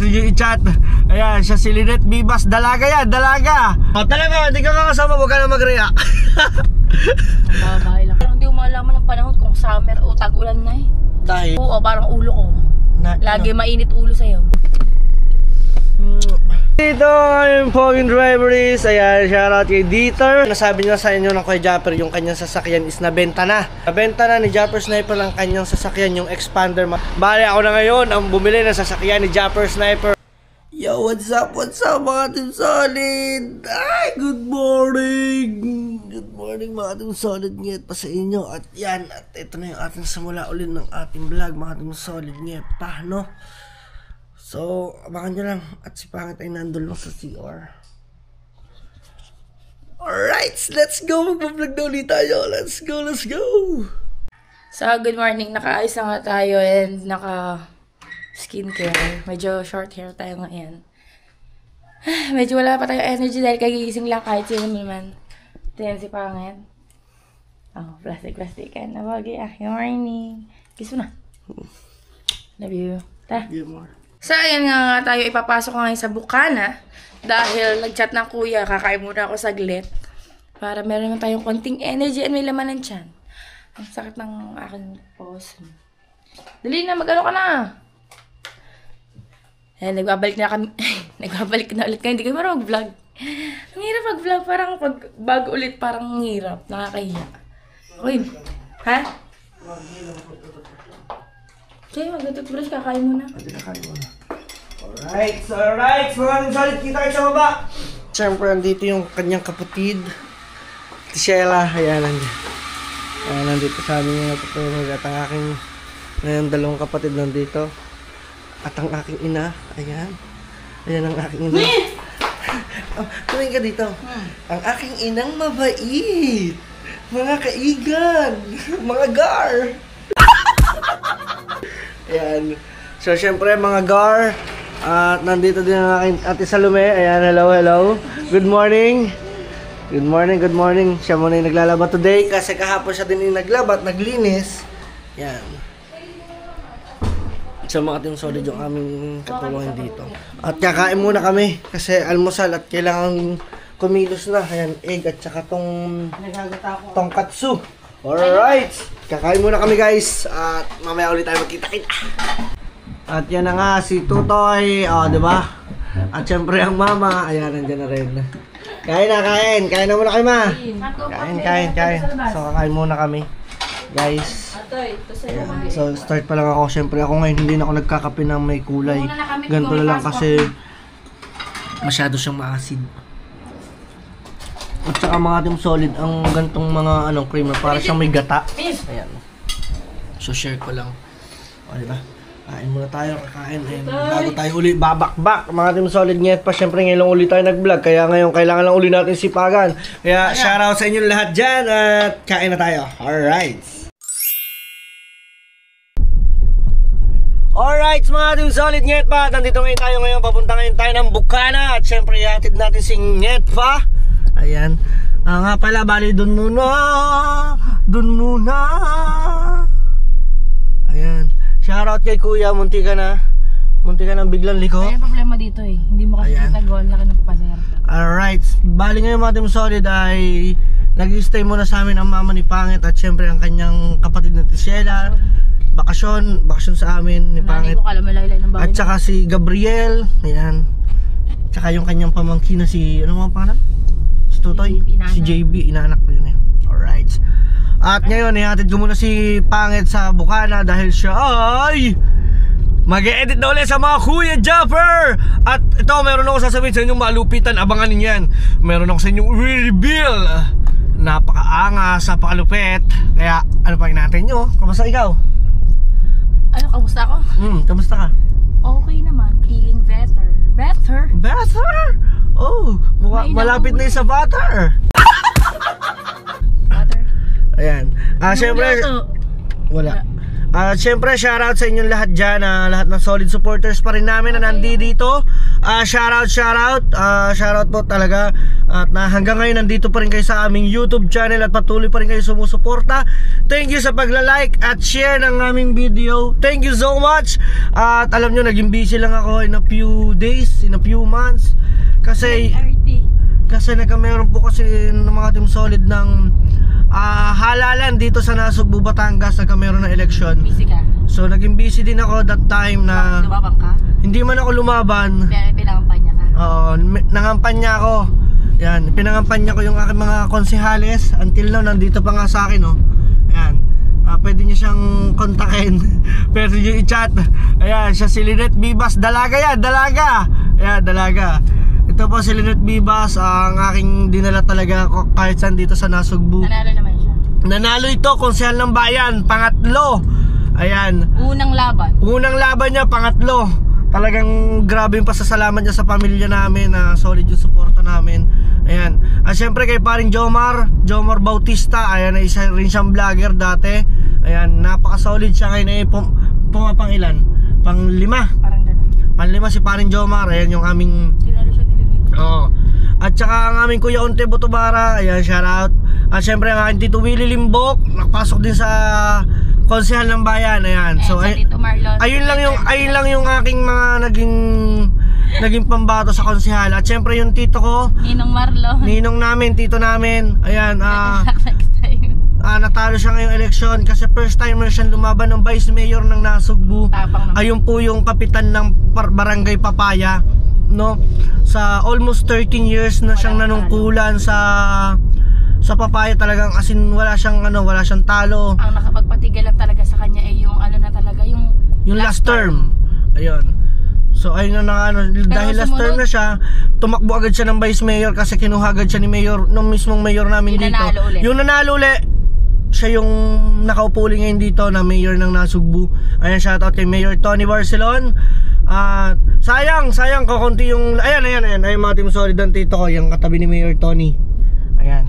message yung i-chat. Ayan, siya si Lynette Bibas. Dalaga yan, dalaga. O talaga, hindi ka kakasama, huwag ka na mag-react. Babae lang. Parang hindi ko malaman ng panahon kung summer o tag-ulan na eh. Dahil? Oo, parang ulo ko. Lagi mainit ulo sa'yo. Dito yung Poging Driveries. Ayan, shoutout kay Dieter. Nasabi niya sa inyo ng Kuya Japper yung kanyang sasakyan is nabenta na. Nabenta na ni Japper Sniper ang kanyang sasakyan, yung Expander. Bale ako na ngayon ang bumili ng sasakyan ni Japper Sniper. Yo, what's up mga Team Solid? Ay, good morning. Good morning mga Team Solid. Ngayet pa sa inyo. At yan, at ito na yung ating simula ulit ng ating vlog mga Team Solid. Ngayet pa, no? So, abangan nyo lang. At si Pangit ay nandun lang sa CR. Alright, let's go. Mag-vlog na ulit tayo. Let's go, let's go. So, good morning. Nakaayos na nga tayo and naka-skincare. Medyo short hair tayo ngayon. Medyo wala pa tayo energy dahil kagigising lang kahit sino naman. Ito yan si Pangit. Oh, plastic-plastikan. Nabagi ah. Good morning. Kiss mo na. Love you. Ta. Good morning. So, ayan nga tayo, ipapasok ko ngayon sa Bukana dahil nag-chat ng kuya, kakain muna ako saglit para meron naman tayong konting energy and may laman ng tiyan. Ang sakit ng aking pose. Dali na, mag-ano ka na. Ayan, nagbabalik na kami. Nagbabalik na ulit kayo, hindi kayo marunong mag-vlog. Ang hirap mag-vlog, parang pag bago ulit, parang hirap, nakakahiya. Uy, ha? Okay, mag-toothbrush, kakain muna. Kakain muna. Alright, mga Solid, kita kayo sa baba. Siyempre, andito yung kanyang kapatid. Si Sheila, ayan, nandito sa amin yung natutulog. At ang aking, ngayon, dalawang kapatid nandito. At ang aking ina, ayan. Ayan ang aking ina. Tumingin ka dito. Ang aking inang mabait. Mga kaigan. Mga gar. Ayan. So, syempre, mga gar. At nandito din ang aking Ate Salome. Ayan, hello. Good morning. Good morning. Siya muna yung naglalaba today. Kasi kahapon siya din yung naglaba at naglinis. Ayan. So, mga Team Solid yung aming katulungan dito. At kakain muna kami. Kasi almusal at kailangan kumilos na. Ayan, egg at saka tongkatsu. Alright, kakain muna kami guys. At mamaya ulit tayo magkita-kita. At yan na nga si Tutoy. O, diba? At syempre ang mama. Ayan, nandiyan na rin. Kain na muna kayo ma. Kain. So kakain muna kami guys. Ayan. So start pa lang ako. Syempre ako ngayon hindi na ako nagkakape ng may kulay. Ganito na lang kasi masyado siyang maasid. At saka mga Team Solid, ang gantong mga creamer, para siyang may gata. Ayan. So share ko lang. O diba? Kain muna tayo, kakain. And bago tayo uli babakbak, mga Team Solid, ngayon pa syempre ngayon lang uli tayo nag-vlog. Kaya ngayon kailangan lang uli natin sipagan. Kaya shoutout sa inyo lahat dyan at kain na tayo. Alright mga Team Solid, ngayon pa, nandito ngayon tayo ngayon, papunta ngayon tayo ng Bukana. At syempre ihatid natin si Ngetpa. Ayan. Nga pala, bali dun muna. Ayan. Shoutout kay kuya, munti ka na biglang liko. Ay, problema dito eh. Hindi mo kasi kitagawan laki ng pader. Alright. Bali ngayon mga Team Solid ay nag-stay muna sa amin ang mama ni Pangit at syempre ang kanyang kapatid na Sheila. Bakasyon sa amin ni Pangit. At saka si Gabriel. Ayan. Tsaka yung kanyang pamangkin na si, ano mga pangalan? Tutoy, si JB, inaanak ko yun eh. Alright. At ngayon, ihatid ko muna si Pangit sa Bukana dahil siya ay mag-e-edit na ulit sa mga Kuya Japper. At ito, meron ako sasabihin sa inyong malupitan. Abangan ninyo yan. Meron ako sa inyong reveal. Napakaangas, napakalupit. Kaya, ano pa natin nyo? Kamusta ikaw? Ano, kamusta ako? Kamusta ka? Okay naman, feeling better. Better? Oh, malapit na yung sa butter. Butter? Ayan. Siyempre, wala. Siyempre, shoutout sa inyong lahat dyan, lahat ng solid supporters pa rin namin na nandito. Shoutout po talaga. At hanggang ngayon nandito pa rin kayo sa aming YouTube channel at patuloy pa rin kayo sumusuporta. Thank you sa pagla-like at share ng aming video. Thank you so much. At alam nyo, naging busy lang ako in a few days, in a few months. Kasi meron po kasi ng mga team solid ng halalan dito sa Nasugbu, Batangas, meron ng election. Busy ka? So naging busy din ako that time na lumabang ka? Hindi man ako lumaban. Pero pinangampanya ka? Oo, nangampanya ako. Yan, pinangampanya ko yung aking mga konsehales. Until now, nandito pa nga sa akin, oh. Ayan, pwede nyo siyang kontakin. Pwede nyo i-chat. Ayan, siya si Lynette Bibas. Dalaga yan, dalaga. Ayan, dalaga. Ito po si Lynette Bibas, ang aking dinala talaga kahit saan dito sa Nasugbu. Nanalo naman siya. Nanalo ito, konsehal ng bayan, pangatlo. Ayan. Unang laban niya, pangatlo. Talagang grabe yung pasasalamat niya sa pamilya namin, solid yung suporta namin. Ayan. Siyempre kay paring Jomar Bautista, ayan, isa rin siyang vlogger dati. Ayan, napaka-solid siya ngayon. Pumapang ilan? Pang-5. Parang ganun. Pang-5 si paring Jomar. Ayan yung aming... Tinalo siya nililito. Oo. At saka ang aming Kuya Onte Botobara, ayan, shoutout. At syempre ang aking Tito Willie Limbok, nakapasok din sa konsehal ng bayan, ayan. So ayun lang yung aking mga naging pambato sa konsehal. At syempre yung tito ko, Ninong namin, tito namin. Ayan, natalo siya ngayong eleksyon kasi first timer siyang lumaban ng Vice Mayor ng Nasugbu. Ayun po yung kapitan ng Barangay Papaya, no? Sa almost 13 years na siyang nanungkulan sa Papaya, talagang asin wala siyang talo. Ang nakapagpatigil lang talaga sa kanya ay yung yung last term. Ayun. So ayun na dahil last term na siya, tumakbo agad siya ng Vice Mayor kasi kinuha agad siya ni Mayor, nung mismong Mayor namin dito. Yung nanalo ulit. Siya yung nakaupo ulit ngayon dito na Mayor ng Nasugbu. Ayan, shoutout kay Mayor Tony Barcelon. Sayang kakunti yung ayan mga team solid ng tito ko, yung katabi ni Mayor Tony. Ayan.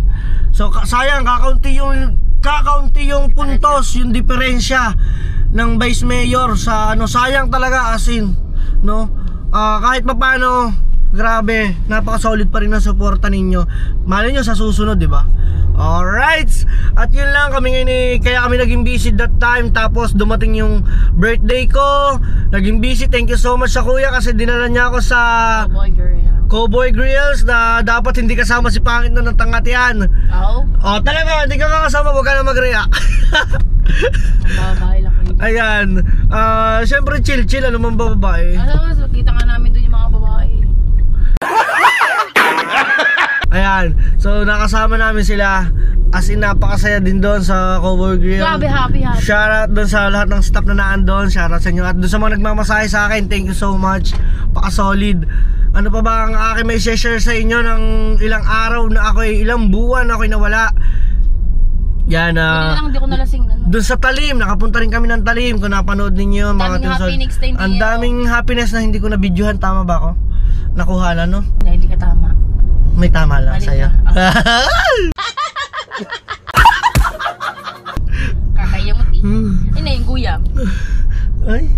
So sayang kakaunti yung puntos, yung diferensya ng Vice Mayor sa sayang talaga asin, no? Kahit papaano, grabe, napaka-solid pa rin ang suporta ninyo. Malay nyo sa susunod, di ba? Alright. At yun lang kami ngayon, kaya kami naging busy that time. Tapos dumating yung birthday ko, naging busy. Thank you so much sa kuya kasi dinala niya ako sa Cowboy Grills na dapat hindi kasama si Pangit na ng tangatian. Oh, talaga, hindi ka kasama, huwag ka na mag-react. Babae lang kayo. Ayan. Siyempre chill, ano man babae. So, kita nga namin doon yung mga babae. Ayan. So, nakasama namin sila. As in, napakasaya din doon sa Cowboy Grill. Grabe, happy. Shoutout doon sa lahat ng staff na naan doon. Shoutout sa inyo. At doon sa mga nagmamasahe sa akin, thank you so much. Paka-solid. Ano pa ba ang aking may share sa inyo ng ilang araw na ilang buwan ako'y nawala. Yan, hindi ko nalasing doon sa Talim, nakapunta rin kami ng Talim. Kung napanood ninyo, ang daming happiness na hindi ko na-videohan. Tama ba ako? Nakuha na, no? Hindi ka tama. May tama lang sa'yo. Kakayamuti. Yun na yung guyam. Ay.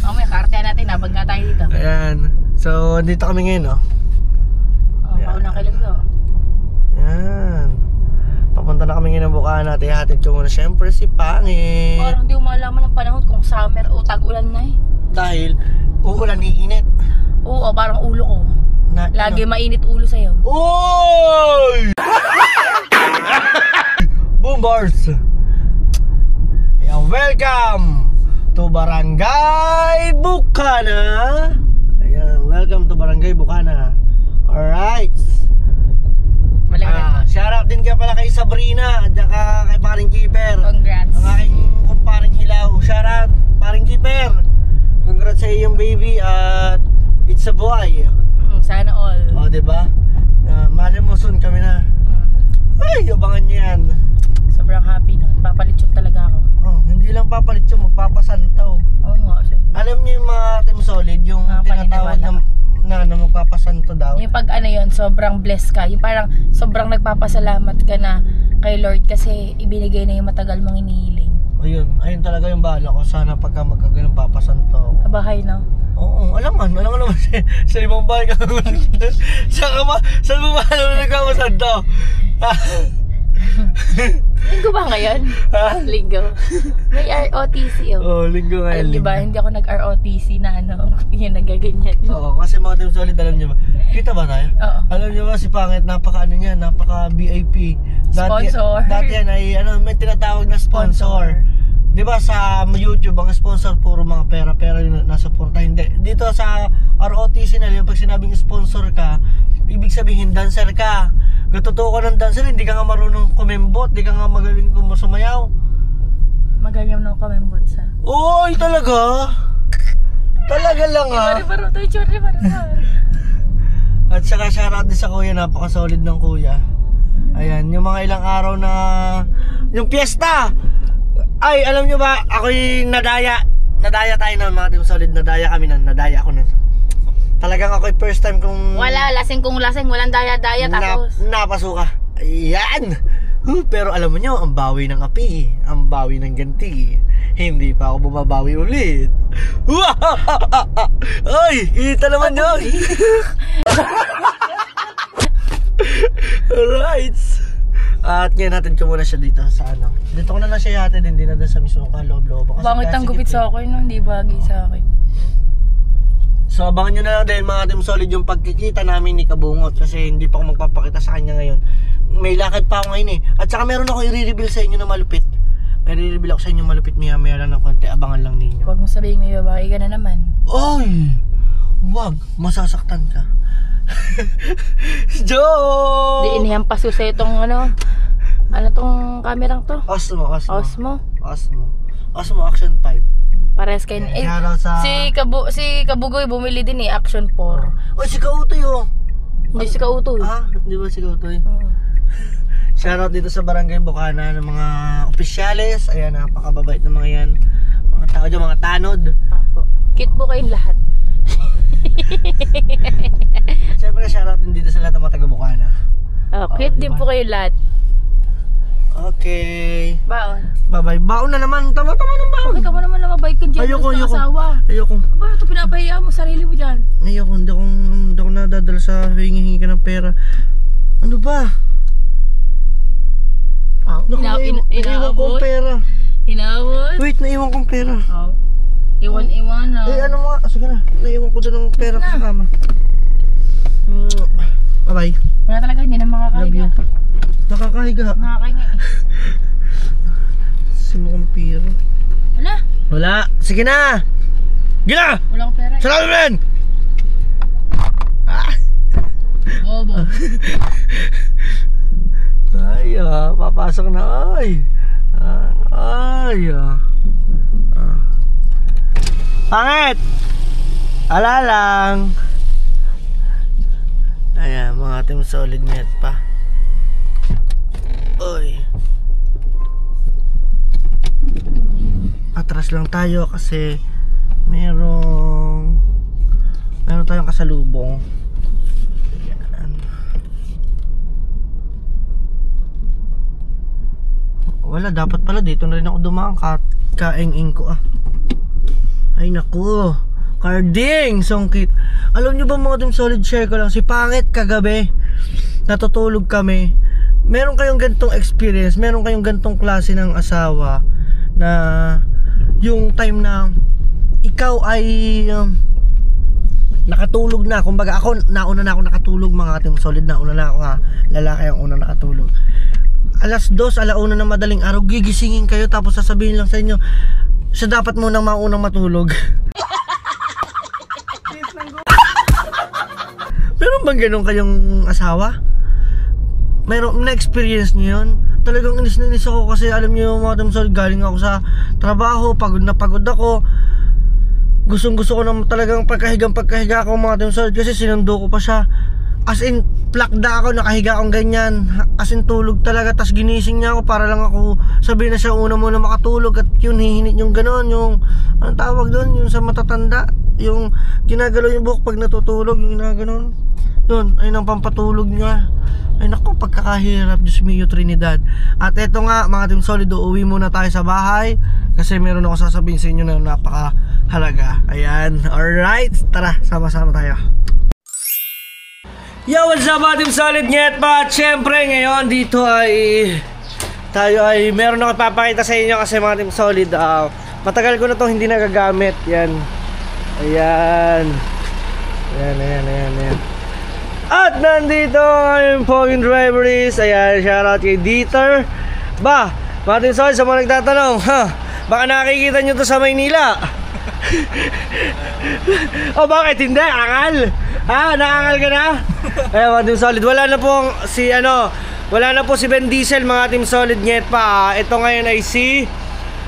May kartehan natin, nabag nga tayo dito. Ayan. So, dito kami ngayon, no? Paunang kilig to. Ayan. Papunta na kami ngayon ng Bukana at ihatid ko muna siyempre si Pangit. Parang di ko malaman ng panahon kung summer o tag-ulan na eh. Dahil uulan, iinit. Oo, parang ulo ko. Lagi mainit ulo sa'yo. Oy! Boom bars! Ayan, welcome to Barangay Bukana. Ayan, welcome to Barangay Bukana. Alright. Shoutout din kaya pala kay Sabrina at saka kay paring Keeper. Congrats. Ang aking kumparing Hilaw. Shoutout paring Keeper. Congrats sa iyong baby at it's a boy. Sana all. O, diba? Mahal mo soon kami na. Ay, abangan nyo yan. Sobrang happy nun. Papalit yun talaga ako. Hindi lang papalit yun, magpapasantaw. Oo nga. Alam niyo yung mga team solid, yung tinatawag na magpapasanto daw. Yung pag yun, sobrang blessed ka. Yung parang sobrang nagpapasalamat ka na kay Lord kasi ibinigay na yung matagal mong inihiling. Ayun talaga yung bala ko. Sana pagka magkagalang papasanto ako. Sa bahay, no? Oo, alam nga naman sa ibang bahay ka. Saan mo ba nagkamasanto? Linggo ba ngayon? Ha? Linggo. May ROTC, Oo, linggo nga Alam niyo ba, hindi ako nag-ROTC na yung nagaganyan. Oo, kasi mga Team Solid, alam niyo ba? Kita ba tayo? Oo. Alam niyo ba si Pangit, napaka VIP. Sponsor. Dati yan ay may tinatawag na sponsor. 'Di ba sa YouTube ang sponsor puro mga pera yung nasuporta. Hindi. Dito sa ROTC na pag sinabing sponsor ka, ibig sabihin dancer ka. Gatutuo ka ng dancer, hindi ka nga marunong kumembot, hindi ka nga magaling sumayaw. Magaling nung kamembot sa. Oy, talaga? Talaga lang ah. At saka shoutout din sa kuya, napaka-solid ng kuya. Ayan, yung mga ilang araw na yung piyesta. Ay, alam nyo ba, ako'y nadaya tayo nun, mga Team Solid. Nadaya kami nun, nadaya ako nun. Talagang ako'y first time kung Wala, lasing kung lasing, walang daya-daya tapos napasuka. Ayan. Pero alam mo nyo, ang bawi ng api, ang bawi ng ganti. Hindi pa ako bumabawi ulit. Ay, kita naman yun. Alright. At ngayon natin ko muna siya dito sa ano. Dito ko na lang siya yate din, hindi na doon sa mismong kaloob-loob. Bangit ang gupit sa akin, no? Hindi bagay sa akin. So abangan nyo na lang din mga Team Solid yung pagkikita namin ni Kabungot. Kasi hindi pa ako magpapakita sa kanya ngayon. May lakad pa ako ngayon eh. At saka meron ako i-reveal sa inyo na malupit. May i-reveal ako sa inyo malupit, maya lang ng konti. Abangan lang ninyo. Huwag mo sabihin may babae ka na naman. Ay! Wag, masasaktan ka. Joke! Di inihampas ko sa itong ano tong kamerang to? Osmo Action 5. Pares kayo. Shoutout sa Si Kabugoy bumili din eh, Action 4. Oy, si Kautoy oh. Hindi si Kautoy. Di ba si Kautoy? Shoutout dito sa Barangay Bukana ng mga opisyales. Ayan, napakababait ng mga yan. Mga tao dyan, mga tanod. Apo. Cute po kayong lahat. Siyempre, shoutout din dito sa lahat ng mga taga Bukana. Cute din po kayong lahat. Okay. Baon. Bye-bye. Baon na naman. Tama ng baon. Bakit ka mo naman namabay kang dyan sa asawa? Ayoko. Aba, ito pinapahiya mo sarili mo dyan. Ayoko. Hindi ako nadadala sa hingi-hingi ka ng pera. Ano ba? Naiwan ko ang pera. Inawot? Wait, naiwan ko ang pera. Iwan na. Ano mo nga? Sige na. Naiwan ko doon ng pera ko sa kama. Bye-bye. Wala talaga, hindi na makakahiga. Love you. Nakakahiga. Nakakahiga. Simukhang pera. Wala. Sige na. Gina! Wala ko pera. Salamat men! Bobo. Ay, papasok na. Pangit! Ala lang. Ayan, mga Team Solid net pa. Oy. Atras lang tayo kasi meron tayong kasalubong. Ayan. Wala, dapat pala dito na rin ako dumaan. Kaeng-ing ko Ay naku, carding, songkit. Alam nyo ba mga Team Solid, share ko lang. Si Pangit kagabi, natutulog kami. Meron kayong gantong experience, meron kayong gantong klase ng asawa na yung time na ikaw ay nakatulog na. Kumbaga ako, nauna na ako nakatulog mga Team Solid. Nauna na ako lalaki ang una nakatulog. Alas 2, alauna na madaling araw, gigisingin kayo tapos sasabihin lang sa inyo, siya dapat munang maunang matulog. Meron bang ganun kayong asawa? Meron na-experience niyo yun? Talagang inis na inis ako kasi alam niyo mga Team Solid, galing ako sa trabaho, pagod na pagod ako. Gustong gusto ko na talagang pagkahiga ako mga Team Solid kasi sinundo ko pa siya. As in, plakda ako, nakahiga akong ganyan. As in, tulog talaga. Tas ginising niya ako para lang ako sabihin na siya una muna makatulog. At yun, hihinit yung gano'n. Yung, anong tawag doon? Yung sa matatanda. Yung ginagalaw yung buhok pag natutulog. Yung ginaganon. Yun, ayun ang pampatulog niya. Ay naku, pagkakahirap, Diyos mio Trinidad. At eto nga mga Team Solid, uuwi muna tayo sa bahay kasi meron ako sasabihin sa inyo na napakahalaga. Ayan, alright, tara, sama-sama tayo. Yo, what's up mga Team Solid, Nyet pa. At syempre ngayon dito ay tayo ay meron ako ipapakita sa inyo kasi mga Team Solid, matagal ko na to hindi nagagamit. Yan. Ayan. Ayan. At nandito ang Poging Driveries. Ayan, shoutout kay Dieter. Ba, mga Team Solid, sa mga nagtatanong, baka nakikita nyo to sa Maynila. O bakit hindi? Angal? Naangal ka na? Ayan mga Team Solid, wala na po si Ben Diesel mga Team Solid, Nyet pa. Ito ngayon ay si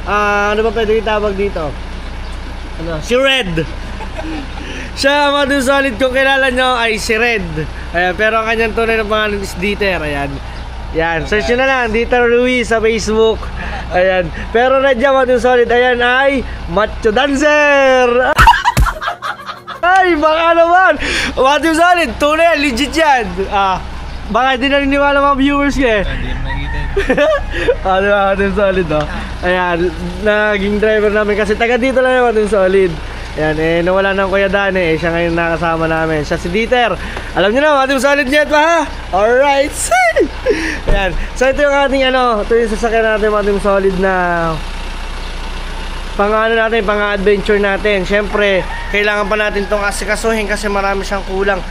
ano ba pwede itawag dito? Si Red. Siya mga Team Solid, kung kilala nyo ay si Red. Ayan, pero ang kanyang tunay na pangalan is Dieter. Ayan, search nyo na lang Dieter Ruiz sa Facebook. Ayan, pero Red yan mga Team Solid, ayan ay Macho Dancer. Ay, baka naman mga Team Solid, tunay, legit yan. Baka hindi naniniwala mga viewers ko eh. Diba mga Team Solid, ayan, naging driver namin kasi taga dito lang yung mga Team Solid. Ayan, nawala ng Kuya Dan siya ngayon nakasama namin. Siya si Dieter. Alam niyo na, mga Team Solid Nyet pa ha? Alright. Ayan, so ito yung ating ito yung sasakyan natin mga Team Solid na pang-adventure natin. Siyempre, kailangan pa natin itong asikasuhin kasi marami siyang kulang.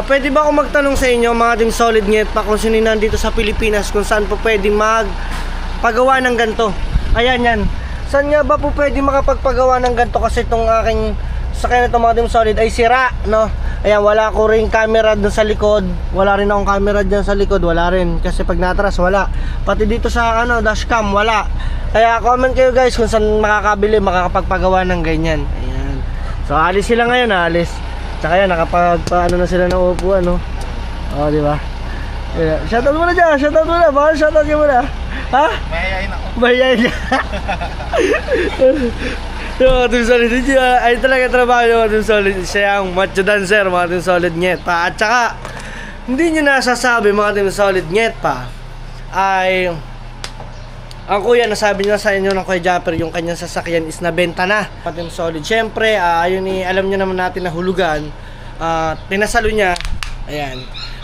Pwede ba ako magtanong sa inyo mga Team Solid Nyet pa kung sino nandito sa Pilipinas kung saan po pwede magpagawa ng ganito? Ayan yan. Saan nga ba po pwede makapagpagawa ng ganito kasi itong aking sakyan na itong mga Team Solid ay sira, no? Ayan, wala ko rin camera dun sa likod. Wala rin akong camera dyan sa likod. Wala rin, kasi pag natras, wala. Pati dito sa dashcam, wala. Kaya comment kayo guys kung saan makakabili, makakapagpagawa ng ganyan. Ayan. So, alis sila ngayon, alis. Tsaka yan, nakapagpaano na sila ng upuan, no? O, di ba? Shoutout mo na dyan, shoutout mo na. Baka shoutout ka mo na. Ha? Mayayain ako. Mayayain ka. Yung mga Team Solid, ay talaga trabaho yung mga Team Solid. Siya ang Macho Dancer, mga Team Solid Nyet pa. At saka, hindi nyo nasasabi mga Team Solid Nyet pa ay ang kuya, nasabi nyo sa inyo ng Kuya Japper, yung kanyang sasakyan is nabenta na mga Team Solid. Siyempre, alam nyo naman natin na hulugan, pinasalo niya. Ayan.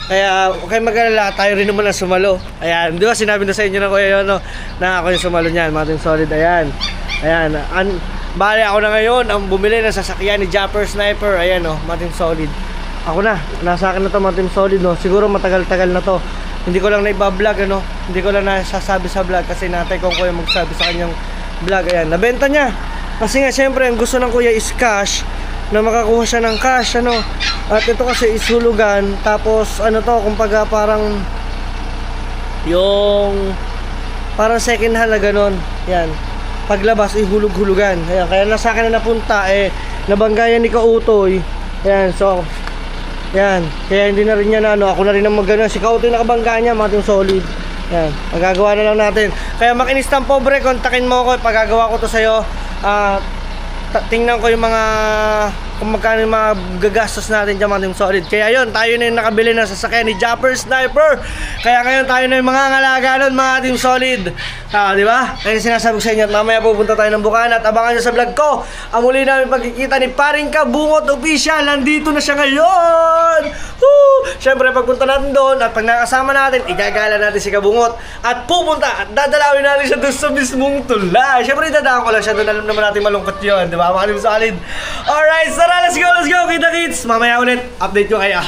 Kaya, okay mag-alala, tayo rin naman ang sumalo. Ayan, di ba sinabi na sa inyo ng kuya yun, na ako yung sumalo niyan, mga Team Solid. Ayan, bali ako na ngayon ang bumili ng sasakyan ni Japper Sniper. Ayan mga Team Solid. Ako na, nasa akin na to mga Team Solid, siguro matagal-tagal na to. Hindi ko lang naiba-vlog, hindi ko lang nasasabi sa vlog kasi natay ko kuya magsabi sa kanyang vlog. Ayan, nabenta niya. Kasi nga, syempre, ang gusto ng kuya is cash, na makakuha siya ng cash, At ito kasi is hulugan. Tapos kumbaga parang yung parang second hand na ganon. Yan, paglabas hulug-hulugan. Ayan, kaya nasa akin na napunta nabanggayan ni Kautoy. Ayan, so yan, kaya hindi na rin niya ako na rin ang magano. Si Kautoy nakabangga niya mga Team Solid. Yan, magagawa na lang natin. Kaya makinis ng pobre, kontakin mo ako, pagagawa ko to sa'yo. Tingnan ko yung mga kung magkano yung mga gagastos natin dyan mga Team Solid. Kaya yun, tayo na yung nakabili ng sasakyan ni Japper Sniper. Kaya ngayon tayo na yung mga ngalaga nun mga Team Solid. Di ba? Kaya sinasabi ko sa inyo at mamaya pupunta tayo ng Bukana. At abangan nyo sa vlog ko ang muli namin pagkikita ni Paring Kabungot Official. Nandito na siya ngayon. Woo! Siyempre pagpunta natin doon at pag nakasama natin, igagala natin si Kabungot. At pupunta at dadalawin natin siya doon sa mismong tulay. Siyempre dadaan ko lang siya doon. Alam naman natin malungkot yun, di ba mga Team Solid? Alright, tara, let's go, kita kits. Mamaya ulit, update ko kaya.